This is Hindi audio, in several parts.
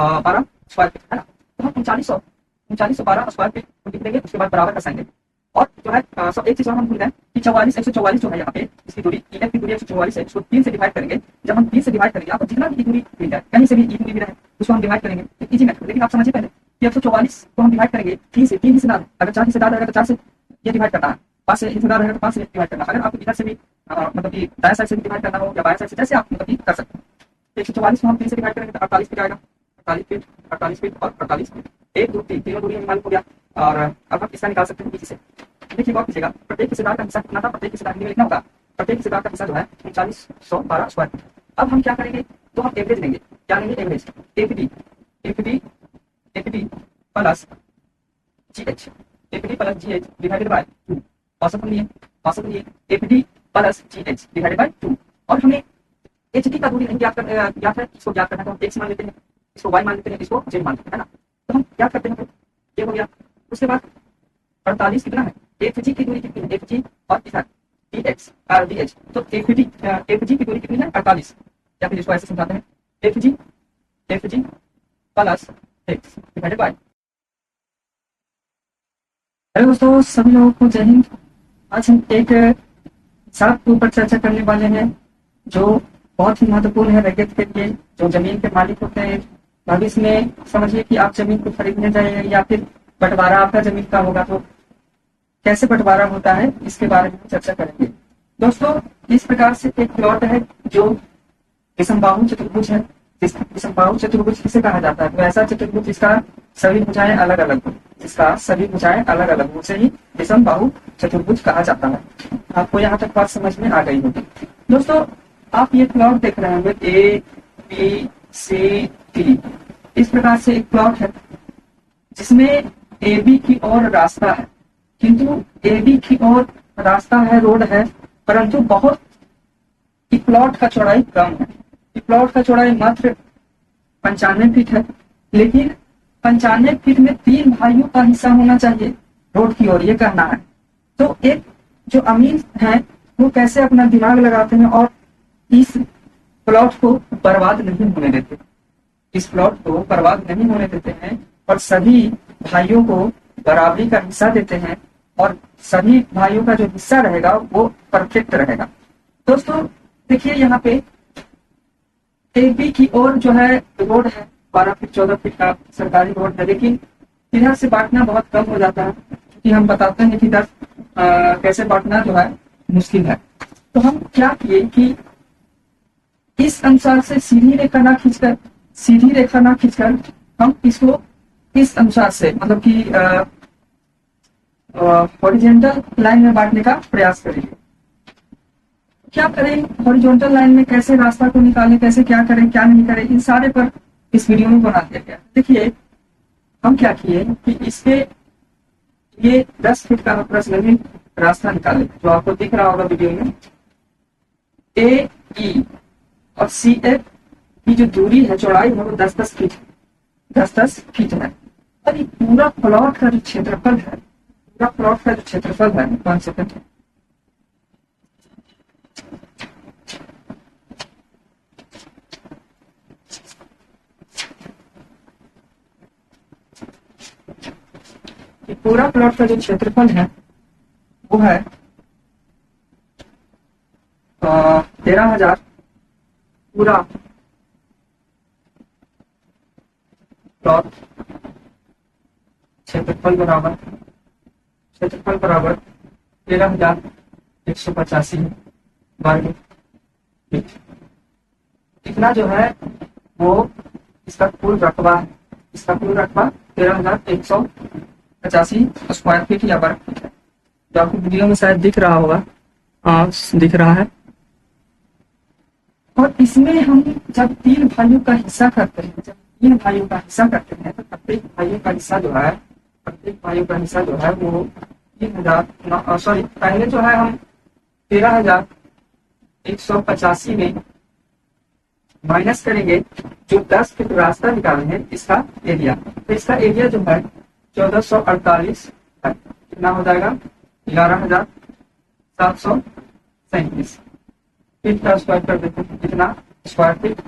12 स्क्वायर फीट है ना। तो हम 3912 स्क्वायर फीट लिख देंगे, उसके बाद बराबर का साइन देंगे। और जो है सब एक चीज और हम भूल गए कि 144 जो है यहाँ पे इसकी दूरी EF की दूरी 144 है, इसको 3 से डिवाइड करेंगे। जब हम 3 से डिवाइड करेंगे आपको जितना भी दूरी मिल जाए, कहीं से भी दूरी भी रहे, उसको हम डिवाइड करेंगे इजी मेथड। लेकिन आप समझिए पहले कि 144 को हम डिवाइड करेंगे 3 से, 3 हिस्सेदार, अगर 4 हिस्सेदार रहेगा तो 4 से ये डिवाइड करना है, 5 से हिस्सेदार रहेगा तो 5 से डिवाइड करना। अगर आपको इधर से भी मतलब कि दाएं साइड से भी डिवाइड करना हो या बाएं साइड से, जैसे आप मतलब कि कर सकते हैं। 144 को हम 3 से डिवाइड करेंगे तो 48 फीट आएगा, 48 फीट, 48 फीट और 48 फीट। 1 2 3 तीनों दूरी हमें मालूम हो गया। और अब आप इसका निकाल सकते हैं इसी से। देखिए गौर कीजिएगा, प्रत्येक हिस्सेदार का हिस्सा कितना था, प्रत्येक हिस्सेदार के लिए लिखना होगा। प्रत्येक हिस्सेदार का हिस्सा जो है 3912 स्क्वायर फीट। अब हम क्या करेंगे, तो हम एवरेज लेंगे। क्या लेंगे, average. FD plus GH, FD plus GH divided by 2। औसत लिए FD plus GH divided by 2। और हमें एचडी का दूरी नहीं ज्ञात है, इसको ज्ञात करना है तो हम एक्स मान लेते हैं, इसको वाई मान लेते हैं, इसको जेड मान लेते हैं, है ना। तो हम ज्ञात करते हैं, ये हो गया। उसके बाद 48 कितना है, एफजी की दूरी कितनी है, एफजी और इधर डीएच। तो एफजी की दूरी कितनी है, 48, या फिर इसको ऐसे समझाते हैं, FG plus X divided by. Hello दोस्तों, सभी लोगों को जय हिंद। आज हम एक हिसाब के ऊपर चर्चा करने वाले हैं जो बहुत ही महत्वपूर्ण है रैयत के लिए, जो जमीन के मालिक होते हैं। भविष्य में समझिए कि आप जमीन को खरीदने जाइए या फिर बंटवारा आपका जमीन का होगा, तो कैसे बंटवारा होता है इसके बारे में चर्चा करेंगे। दोस्तों, इस प्रकार से एक प्लॉट है जो विषमबाहु चतुर्भुज है। विषमबाहु चतुर्भुज किसे कहा जाता है, तो ऐसा चतुर्भुज जिसका सभी भुजाएं अलग अलग हो, जिसका सभी भुजाएं अलग अलग हो, उसे ही विषमबाहु चतुर्भुज कहा जाता है। आपको यहाँ तक बात समझ में आ गई होगी। दोस्तों, आप ये प्लॉट देख रहे होंगे ABCD, इस प्रकार से एक प्लॉट है जिसमें AB की ओर रास्ता है, किंतु AB की ओर रास्ता है, रोड है, परंतु बहुत प्लॉट का चौड़ाई कम है। प्लॉट का चौड़ाई मात्र 95 फीट है, लेकिन 95 फीट में 3 भाइयों का हिस्सा होना चाहिए रोड की ओर, ये कहना है। तो एक जो अमीर है वो कैसे अपना दिमाग लगाते हैं और इस प्लॉट को बर्बाद नहीं होने देते, इस प्लॉट को बर्बाद नहीं होने देते हैं और सभी भाइयों को बराबरी का हिस्सा देते हैं और सभी भाइयों का जो हिस्सा रहेगा वो परफेक्ट रहेगा। दोस्तों देखिए, यहाँ पे AB की ओर जो है रोड है, 12 फीट 14 फीट का सरकारी रोड है, लेकिन इधर से बांटना बहुत कम हो जाता है, क्योंकि हम बताते हैं कि इधर कैसे बांटना जो है मुश्किल है। तो हम क्या किए कि इस अनुसार से सीधी रेखा ना खींचकर हम इसको इस अनुसार से मतलब कि हॉरिजॉन्टल लाइन में बांटने का प्रयास करेंगे। क्या करें, हॉरिजॉन्टल लाइन में कैसे रास्ता को निकालें, कैसे क्या करें क्या नहीं करें, इन सारे पर इस वीडियो में बना दिया गया। देखिए हम क्या किए कि इसके ये 10 फीट का प्रश्न रास्ता निकाले, जो आपको दिख रहा होगा वीडियो में। AE और CF की जो दूरी है, चौड़ाई है, वो 10-10 फीट, 10-10 फीट है। और ये पूरा प्लॉट का जो क्षेत्रफल है, पूरा प्लॉट का जो क्षेत्रफल है, 1 सेकंड, पूरा प्लॉट का जो क्षेत्रफल है वो है 13,000। पूरा प्लॉट क्षेत्रफल बराबर 13,185 वर्ग फीट। इतना जो है वो इसका कुल रकबा है, इसका कुल रकबा 13,185 स्क्वायर फीट या वर्ग फीट है, जो आपको वीडियो में शायद दिख रहा होगा। दिख रहा है। और इसमें हम जब 3 भाइयों का हिस्सा करते हैं, तो प्रत्येक भाइयों का हिस्सा जो है वो 3,000 सॉरी, पहले जो है हम 13,185 में माइनस करेंगे जो 10 फीट रास्ता निकाले हैं इसका एरिया। तो इसका एरिया जो है 1448 है। कितना हो जाएगा, 11,737 फीट का स्क्वायर कर देते हैं। कितना स्क्वायर फीट,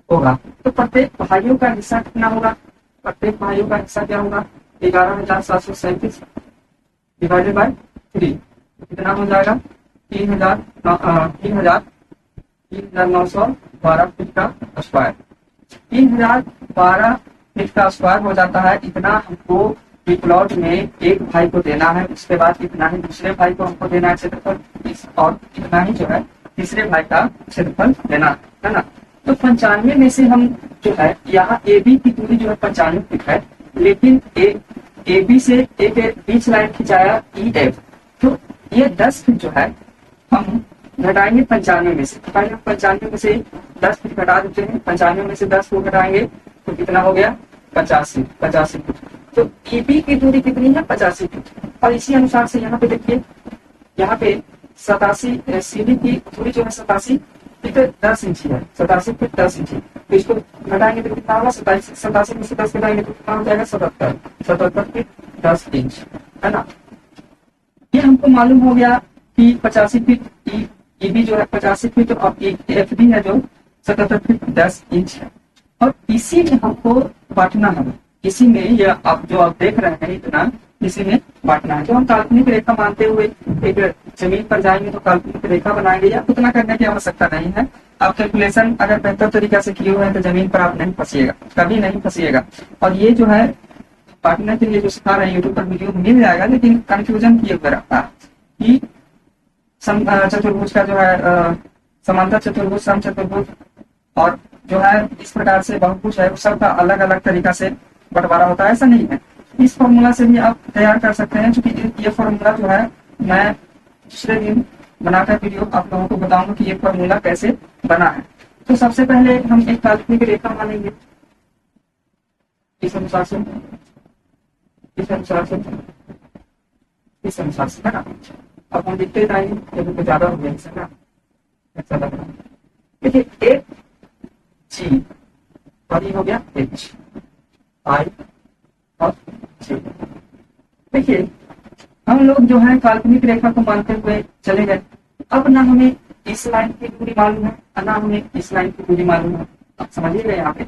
होगा। तो प्रत्येक भाइयों का हिस्सा कितना होगा? प्रत्येक भाइयों का हिस्सा क्या होगा? 11,737 डिवाइडेड बाय 3 कितना हो जाएगा? 3,912 फीट का स्क्वायर। 3,012 फीट का स्क्वायर हो जाता है। इतना हमको प्लॉट में एक भाई को देना है, उसके बाद इतना ही दूसरे भाई को हमको देना है क्षेत्रफल, और इतना ही जो है तीसरे भाई का क्षेत्रफल देना है ना। तो 95 में से हम जो है यहाँ ए बी की दूरी जो है 95 फीट है, लेकिन ए बी से एक बीच लाइन खिंचाया ई एफ, तो ये 10 फीट जो है हम घटाएंगे 95 में से। पहले हम 95 में से 10 फीट घटा देते हैं। 95 में से 10 को घटाएंगे तो कितना हो गया? 85 फीट। तो ईबी की दूरी कितनी है? 85 फीट। और इसी अनुसार से यहाँ पे देखिए, यहाँ पे 87 सीडी की दूरी जो है 87 फीट 10 इंची है। 87 फीट 10 इंची, तो इसको घटाएंगे तो कितना होगा? 87 में से 10 घटाएंगे तो कितना हो जाएगा? 77 फीट 10 इंच, है ना। ये हमको मालूम हो गया कि 85 फीट ईबी जो है 85 फीट और एफ बी है जो 77 फीट 10 इंच है। और इसी में हमको बांटना है। इसी में ये आप जो आप देख रहे हैं इतना, इसी में बांटना है। तो हम काल्पनिक रेखा मानते हुए एक जमीन पर जाएंगे तो काल्पनिक रेखा बनाएंगे, या उतना करने की आवश्यकता नहीं है। आप कैलकुलेशन अगर बेहतर तरीका से किए हुए हैं तो जमीन पर आप नहीं फंसिएगा, कभी नहीं फंसिएगा। और ये जो है बांटने के लिए जो सिखा रहे हैं यूट्यूब पर वीडियो मिल जाएगा, लेकिन कंफ्यूजन किए हुए रहता है कि चतुर्भुज का जो है समांतर चतुर्भुज, सम चतुर्भुज और जो है इस प्रकार से बहुभुज है, सबका अलग अलग तरीका से बंटवारा होता है। ऐसा नहीं है, इस फॉर्मूला से भी आप तैयार कर सकते हैं। क्योंकि ये फॉर्मूला जो है मैं दूसरे दिन बनाकर वीडियो आप लोगों को बताऊंगा कि ये फॉर्मूला कैसे बना है। तो सबसे पहले हम एक काल्पनिक रेखा मानेंगे इस अनुसार से, इस अनुसार से, इस अनुसार से, है ना। अब हम लिखते जाएंगे, तो ज्यादा हो गया ना, ऐसा लग रहा है। देखिए एक जी और ये हो गया एच आई और जी। देखिए हम लोग जो है काल्पनिक रेखा को मानते हुए चले गए। अब ना हमें इस लाइन की दूरी मालूम है, ना हमें इस लाइन की दूरी मालूम है। आप समझिएगा, यहाँ पे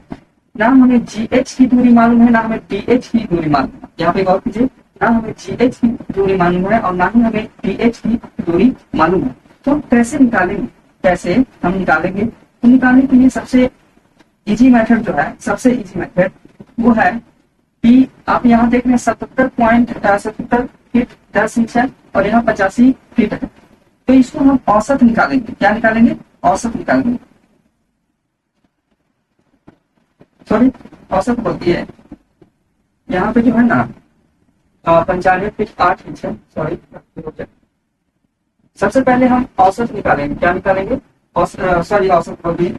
ना हमें जी एच की दूरी मालूम है, ना हमें डी एच की दूरी मालूम है। यहाँ पे गौर कीजिए, ना हमें जी एच की दूरी मालूम है और ना ही हमें डी एच की दूरी मालूम है। तो कैसे निकालेंगे? कैसे हम निकालेंगे? तो निकालने के लिए सबसे इजी मेथड जो है, सबसे इजी मेथड वो है कि आप यहाँ देख रहे हैं 77 फीट 10 इंच है और यहाँ 85 फीट है। तो इसको हम औसत निकालेंगे। क्या निकालेंगे? औसत निकालेंगे। सॉरी, औसत बोलती है यहाँ पे जो है ना 95 फीट 8 इंच है। सॉरी, सबसे पहले हम औसत निकालेंगे। क्या निकालेंगे? सॉरी, औसत बोलती है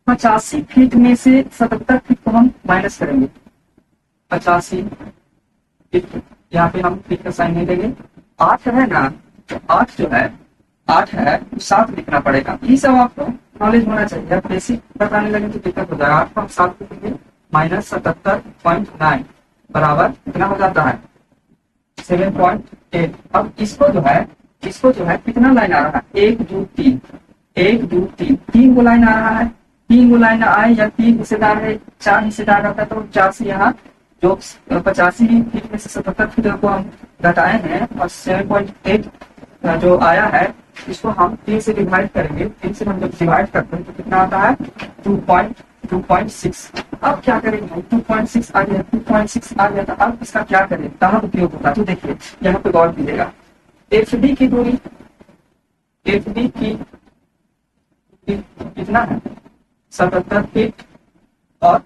85 फीट में से 77 फीट को हम माइनस करेंगे। 85 फीट, यहाँ पे हम फीट का साइन नहीं देंगे। 8 है ना, तो 8 जो है 8 है, 7 लिखना पड़ेगा। ये सब आपको नॉलेज होना चाहिए। आप बेसिक बताने लगे तो दिक्कत हो जाएगा। 8 को हम 7 लिखेंगे, माइनस 77.9 बराबर कितना हो जाता है? 7.8। अब इसको जो है कितना लाइन आ रहा है? 1 2 3, 1 2 3, 3 गो लाइन आ रहा है। 3 गो लाइन आए या 3 हिस्सेदार है, 4 हिस्सेदार रहता है, तो 4 से यहाँ जो 85 फीट में से 77 फीट को हम घटाए हैं और 7.8 जो आया है इसको हम 3 से डिवाइड करेंगे। 3 से हम जब डिवाइड करते हैं तो कितना आता है? 2.6। अब क्या करेंगे? 2.6 आ गया, 2.6 आ गया। तो अब इसका क्या करें? कहाँ उपयोग होता है? तो देखिए यहाँ पे गौर कीजिएगा। एफ डी की दूरी, एफ डी की कितना है? 77 फीट और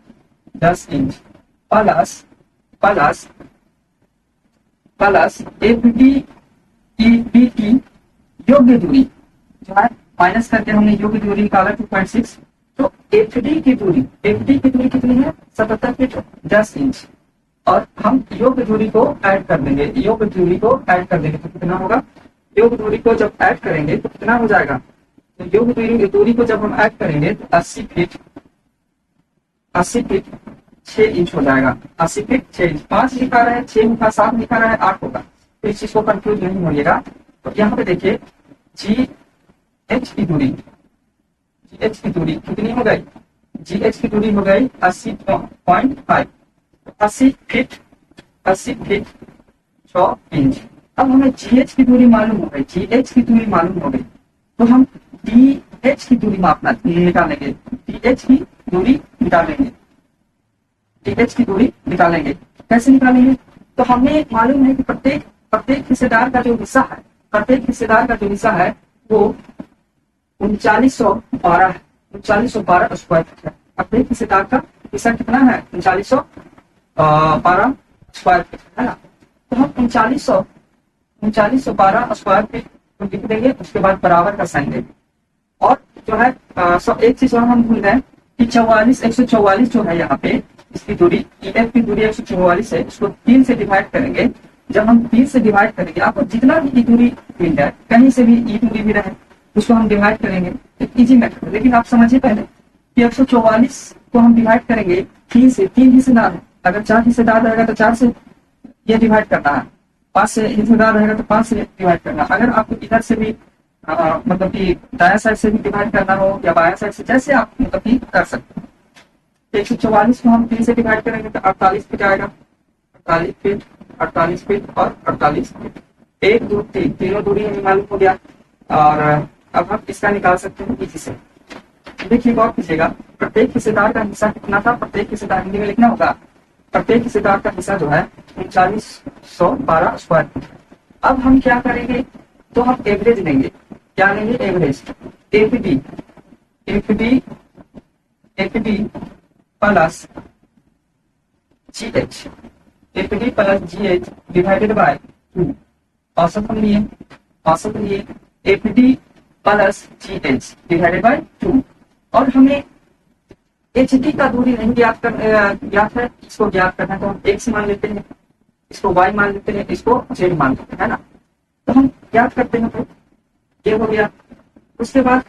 10 इंच प्लस एफ डी की योग्य दूरी जो है, माइनस करके हमने योग्य दूरी निकाला 2.6। तो एफ डी की दूरी कितनी है? 77 फीट 10 इंच। और हम योग्य दूरी को ऐड कर देंगे। तो कितना होगा? योग्य दूरी को जब ऐड करेंगे तो कितना हो जाएगा? तो योग्य दूरी को जब हम ऐड करेंगे तो 80 फीट 6 इंच हो जाएगा। 80 फीट 6 इंच। 5 लिखा रहा है, 6 लिखा, 7 लिखा रहा है, 8 होगा। तो इस चीज को कंफ्यूज नहीं होइएगा। तो यहाँ पे देखिए जी एच की दूरी कितनी हो गई? GH की दूरी हो गई 80.5, 80 फीट 6 इंच। अब हमें GH की दूरी मालूम हो गई, GH की दूरी मालूम हो गई, तो हम DH की दूरी निकालेंगे, DH की दूरी निकालेंगे, DH की दूरी निकालेंगे। कैसे निकालेंगे? तो हमें मालूम है कि प्रत्येक हिस्सेदार का जो हिस्सा है, प्रत्येक हिस्सेदार का जो हिस्सा है वो 3912 है, 3912 स्क्वायर फीट है। प्रत्येक हिस्सेदार का हिस्सा कितना है? 3912 स्क्वायर फीट है ना। तो हम 3912 स्क्वायर फीट को लिख देंगे, उसके बाद बराबर का साइन देंगे। और जो है एक चीज और हम भूल गए कि 144 जो है यहाँ पे इसकी दूरी, EF की दूरी 144 है, इसको 3 से डिवाइड करेंगे। जब हम 3 से डिवाइड करेंगे, आपको जितना भी ई दूरी मिल जाए, कहीं से भी ई दूरी भी रहे, उसको हम डिवाइड करेंगे, एक इजी मेथड। लेकिन आप समझिए पहले कि 144 को हम डिवाइड करेंगे 3 से, 3 हिस्सेदार है, अगर 4 हिस्सेदार रहेगा तो 4 से ये डिवाइड करना है, 5 से हिस्सेदार रहेगा तो 5 से डिवाइड करना। अगर आपको इधर से भी मतलब कि दाया साइड से भी डिवाइड करना हो या बाया साइड से, जैसे आप मतलब कि कर सकते हैं। 144 को हम 3 से डिवाइड करेंगे तो 48 फीट आएगा, 48 फीट, 48 फीट और 48 फीट। 1 2 3 तीनों दूरी हमें मालूम हो गया। और अब हम इसका निकाल सकते हैं इसी से। देखिए गौर कीजिएगा, प्रत्येक हिस्सेदार का हिस्सा कितना था, प्रत्येक हिस्सेदार हिंदी में लिखना होगा। प्रत्येक हिस्सेदार का हिस्सा जो है 3912 स्क्वायर फीट। अब हम क्या करेंगे? तो हम एवरेज लेंगे। क्या लेंगे? Average. FD plus GH, FD plus GH divided by 2। औसत हम लिए, औसत लिए FD plus GH divided by 2। और हमें HD का दूरी नहीं ज्ञात है, इसको ज्ञात करना है तो हम X मान लेते हैं, इसको Y मान लेते हैं, इसको Z मान लेते हैं, है ना। तो हम ज्ञात करते हैं, तो ये हो गया। उसके बाद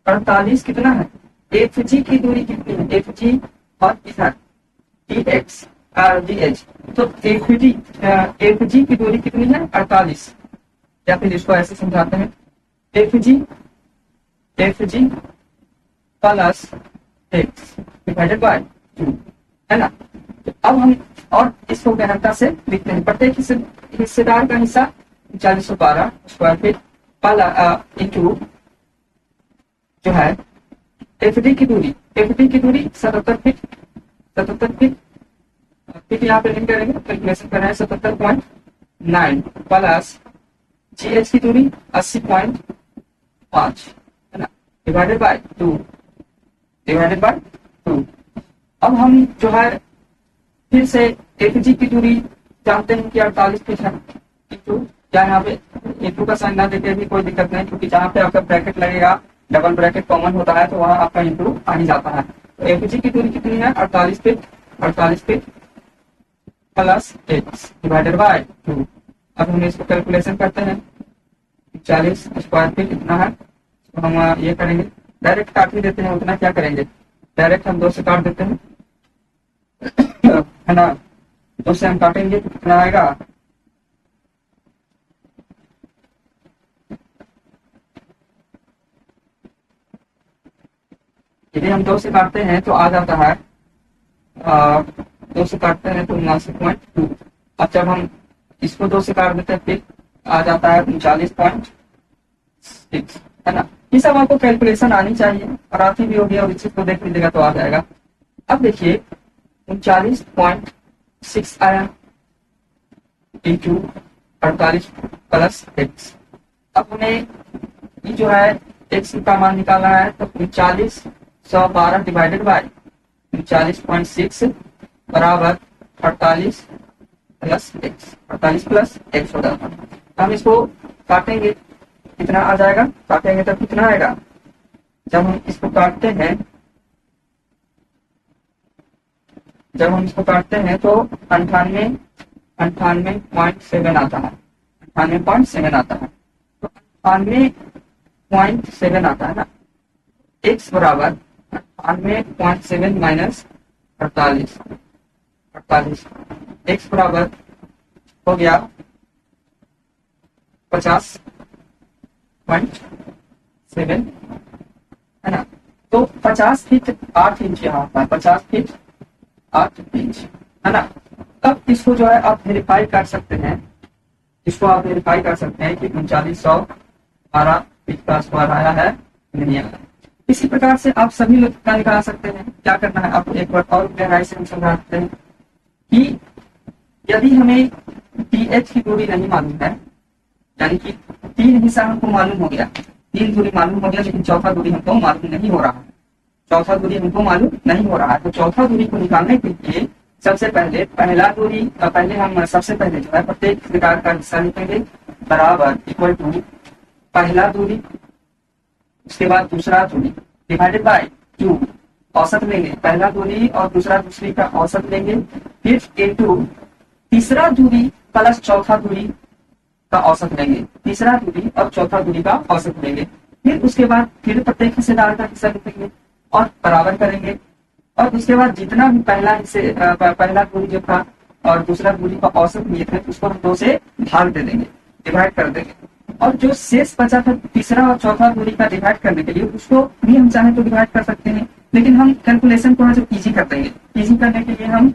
48 कितना है? FG की दूरी कितनी है? FG और इधर DH, तो FG की दूरी कितनी है? 48। या फिर इसको ऐसे समझाते हैं, FG plus X divided by 2, है ना। अब हम और इसको गहनता से लिखते हैं। प्रत्येक हिस्सेदार का हिस्सा 3912 स्क्वायर फीट इंटू जो है एफडी की दूरी, 77 फीट, 77 फीट यहाँ पे लिख करेंगे, कैलकुलेशन कर रहे हैं 77.9 प्लस GH की दूरी 80.5, है ना, डिवाइडेड बाय 2। अब हम जो है फिर से एफजी की दूरी जानते हैं कि 48 फीट है, इंटू क्या यहाँ पे इंटू का साइन ना देते भी कोई दिक्कत नहीं, क्योंकि जहाँ पे आपका ब्रैकेट लगेगा, डबल ब्रैकेट कॉमन होता है, तो वहां आपका इंटू आ ही जाता है। तो एफजी की दूरी कितनी है? 48 feet plus X divided by 2। अब हम इसको कैलकुलेशन करते हैं, 40 स्क्वायर फीट इतना है, तो हम ये करेंगे, डायरेक्ट काट ही देते हैं। उतना क्या करेंगे, डायरेक्ट हम 2 से काट देते हैं, है ना। 2 से हम काटेंगे तो कितना आएगा? यदि हम 2 से काटते हैं तो आ जाता है 2 से काटते हैं तो 79.2। अब जब हम इसको 2 से काट देते हैं फिर आ जाता है 39.6, है ना। ये सब आपको कैलकुलेशन आनी चाहिए, और आती भी होगी, और इस चीज को देख लीजिएगा तो आ जाएगा। अब देखिए 39.6 आया इंटू 48 प्लस X। अब हमें ये जो है X का मान निकालना है, तो 3912 डिवाइडेड बाय 39.6 बराबर 48 प्लस X, 48 प्लस X हो जाता है। हम इसको काटेंगे, कितना आ जाएगा? काटेंगे तो कितना आएगा? जब हम इसको काटते हैं तो 98.7 आता है, 98.7 आता है, तो 98.7 आता है ना। X बराबर 98.7 माइनस 48, X बराबर हो गया 50.7, है ना। तो 50 फीट 8 इंच यहाँ होता है, 50 फीट 8 इंच, है ना। तब इसको जो है आप वेरीफाई कर सकते हैं, इसको आप वेरीफाई कर सकते हैं कि 3912 फीट का स्क्वायर आया है नहीं आया। इसी प्रकार से आप सभी लोग का निकाल सकते हैं। क्या करना है आपको एक बार और गहराई से हम समझाते हैं कि यदि हमें टीएच की दूरी नहीं मालूम है, यानी कि 3 हिस्सा हमको मालूम हो गया, 3 दूरी मालूम हो गया, लेकिन चौथा दूरी हमको मालूम नहीं हो रहा है, चौथा दूरी हमको मालूम नहीं हो रहा है। तो चौथा दूरी को निकालने के लिए सबसे पहले पहला दूरी, पहले हम सबसे पहले जो है प्रत्येक प्रकार का हिस्सा लिखेंगे बराबर इक्वल टू पहला दूरी, उसके बाद दूसरा दूरी डिवाइडेड बाय 2, औसत लेंगे, पहला दूरी और दूसरा दूसरी का औसत लेंगे, फिर इनटू तीसरा दूरी प्लस चौथा दूरी का औसत लेंगे, तीसरा दूरी और चौथा दूरी का औसत लेंगे, फिर उसके बाद फिर प्रत्येक हिस्सेदार का हिस्सा लिखेंगे और बराबर करेंगे, और उसके बाद जितना भी पहला दूरी जो था और दूसरा दूरी का औसत लिए थे उसको हम 2 से भाग दे देंगे, डिवाइड कर देंगे, और जो शेष बचा था तीसरा और चौथा दूरी का डिवाइड करने के लिए उसको भी हम चाहे तो डिवाइड कर सकते हैं, लेकिन हम कैलकुलेशन को जो इजी कर देंगे। इजी करने के लिए हम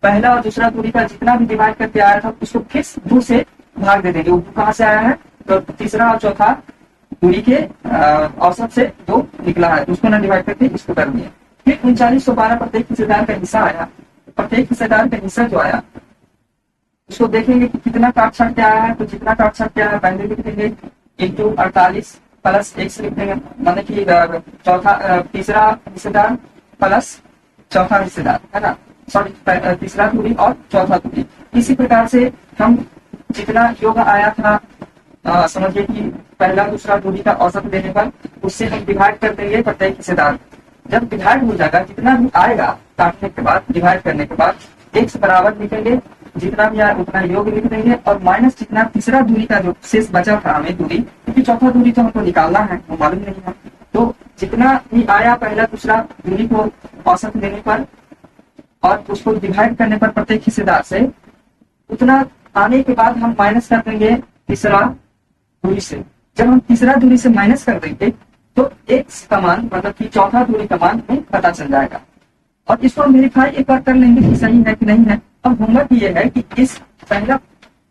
पहला और दूसरा दूरी का जितना भी डिवाइड करके आया था उसको फिर 2 से भाग दे देंगे। वो कहाँ से आया है, तो तीसरा और चौथा दूरी के औसत से 2 निकला है, उसको ना डिवाइड करके इसको कर दिया। फिर 3912 प्रत्येक हिस्सेदार का हिस्सा आया, प्रत्येक हिस्सेदार का हिस्सा जो आया उसको देखेंगे कि कितना काट छाट के आया है, तो जितना काट छाट के आया है पहले लिख देंगे इंटू 48 प्लस 1 से लिख देंगे, माने कि तीसरा हिस्सेदार प्लस चौथा हिस्सेदार, है ना, सॉरी तीसरा दूरी और चौथा दूरी। इसी प्रकार से हम जितना योग आया था समझिए कि पहला दूसरा दूरी का औसत देने पर उससे हम डिवाइड कर देंगे प्रत्येक हिस्सेदार। जब डिवाइड हो जाएगा जितना भी आएगा काटने के बाद डिवाइड करने के बाद एक से बराबर लिखेंगे, जितना भी आए उतना योग लिख देंगे, और माइनस जितना तीसरा दूरी का जो शेष बचा था हमें दूरी, क्योंकि चौथा दूरी तो हमको निकालना है, वो मालूम नहीं है, तो जितना भी आया पहला दूसरा दूरी को औसत लेने पर और उसको डिवाइड करने पर प्रत्येक हिस्सेदार से, उतना आने के बाद हम माइनस कर देंगे तीसरा दूरी से। जब हम तीसरा दूरी से माइनस कर देंगे तो एक्स का मान, मतलब कि चौथा दूरी का मान हमें पता चल जाएगा, और इसको हम वेरीफाई एक बार कर लेंगे कि सही है कि नहीं है। अब होमवर्क ये है कि इस पहला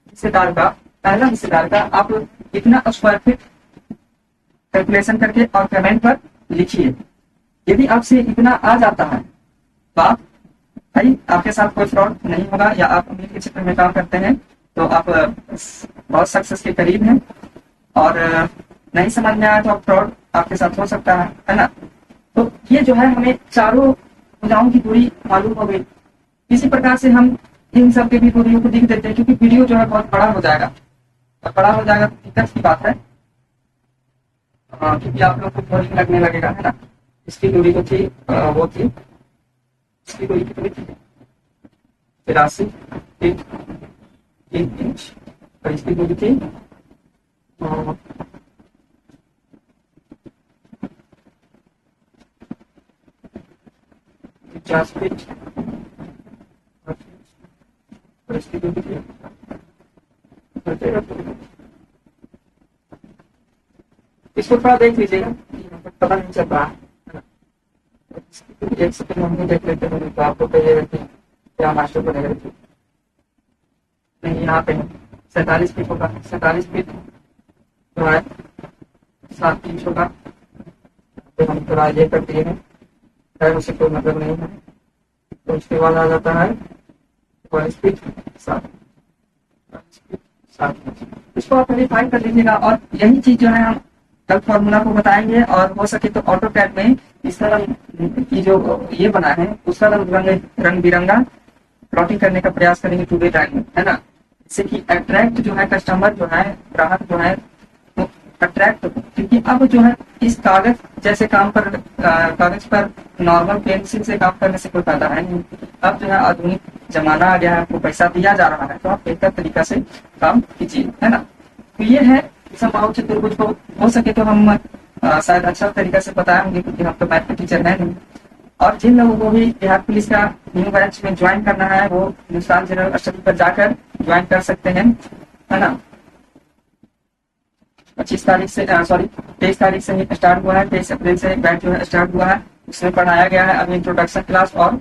हिस्सेदार का आप इतना स्क्वायर फीट कैलकुलेशन करके और कमेंट पर लिखिए। यदि आपसे इतना आ जाता है तो आप भाई आपके साथ कोई फ्रॉड नहीं होगा, या आप अमीर के क्षेत्र में काम करते हैं तो आप बहुत सक्सेस के करीब हैं, और नहीं समझ में आया तो आप फ्रॉड आपके साथ हो सकता है ना। तो ये जो है हमें चारों भुजाओं की दूरी मालूम हो गई। इसी प्रकार से हम इन सब के भी दूरियों को लिख देते हैं, क्योंकि वीडियो जो है बहुत बड़ा हो जाएगा, और बड़ा हो जाएगा तो दिक्कत की बात है, क्योंकि आप लोग को बोरिंग लगने लगेगा, है ना। इसकी दूरी तो थी वो थी, इसकी दूरी कितनी थी 83 फीट 1 इंच, और इसकी दूरी थी 50 फीट, और इसकी दूरी थी इसको थोड़ा देख लीजिएगा, पता नहीं चल रहा है ना। एक सेकंड हम देख लेते हैं तो आपको कहिएगा कि क्या मास्टर बनेगा। नहीं, यहाँ पे 47 फीट होगा, 47 फीट जो है 7 इंच होगा, तो हम थोड़ा ये कर दिए हैं, उसे कोई मतलब नहीं है। तो उसके बाद आ जाता है 42 फीट 7 इंच। इसको आप वेरीफाई कर लीजिएगा, और यही चीज जो है हम कल फॉर्मूला को बताएंगे, और हो सके तो ऑटो कैड में इसका रंग की जो ये बना है उसका रंग बिरंगा प्लॉटिंग करने का प्रयास करेंगे टुडे टाइम में, है ना, जिससे कि अट्रैक्ट जो है कस्टमर जो है, ग्राहक जो है वो अट्रैक्ट, क्योंकि अब जो है इस कागज जैसे काम पर कागज पर नॉर्मल पेंसिल से काम करने से कोई फायदा है नहीं। अब जो है आधुनिक जमाना आ गया है, आपको पैसा दिया जा रहा है, तो आप बेहतर तरीका से काम कीजिए, है ना। तो ये है समबाहु चतुर्भुज को हो सके तो हम शायद अच्छा तरीका से बताए होंगे, क्योंकि हम तो मैथ के टीचर है नहीं। और जिन लोगों को भी बिहार पुलिस का न्यू बैच में ज्वाइन करना है वो हिंदुस्तान जनरल स्टडी पर जाकर ज्वाइन कर सकते हैं, है ना। 25 तारीख से 23 तारीख से ही स्टार्ट हुआ है, 23 अप्रैल से बैच जो है स्टार्ट हुआ है। उसमें पढ़ाया गया है अभी इंट्रोडक्शन क्लास और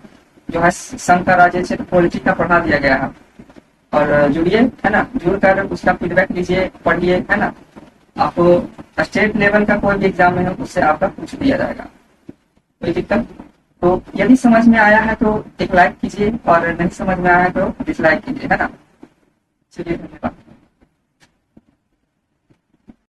जो है संघ का राज्य पॉलिटी का पढ़ा दिया गया है। और जुड़िए, है ना, जुड़कर उसका फीडबैक लीजिए, पढ़िए, है ना। आपको स्टेट लेवल का कोई भी एग्जाम में हो उससे आपका पूछ दिया जाएगा, कोई दिक्कत। तो यदि समझ में आया है तो एक लाइक कीजिए और नहीं समझ में आया है तो डिसलाइक कीजिए, है ना। चलिए, धन्यवाद।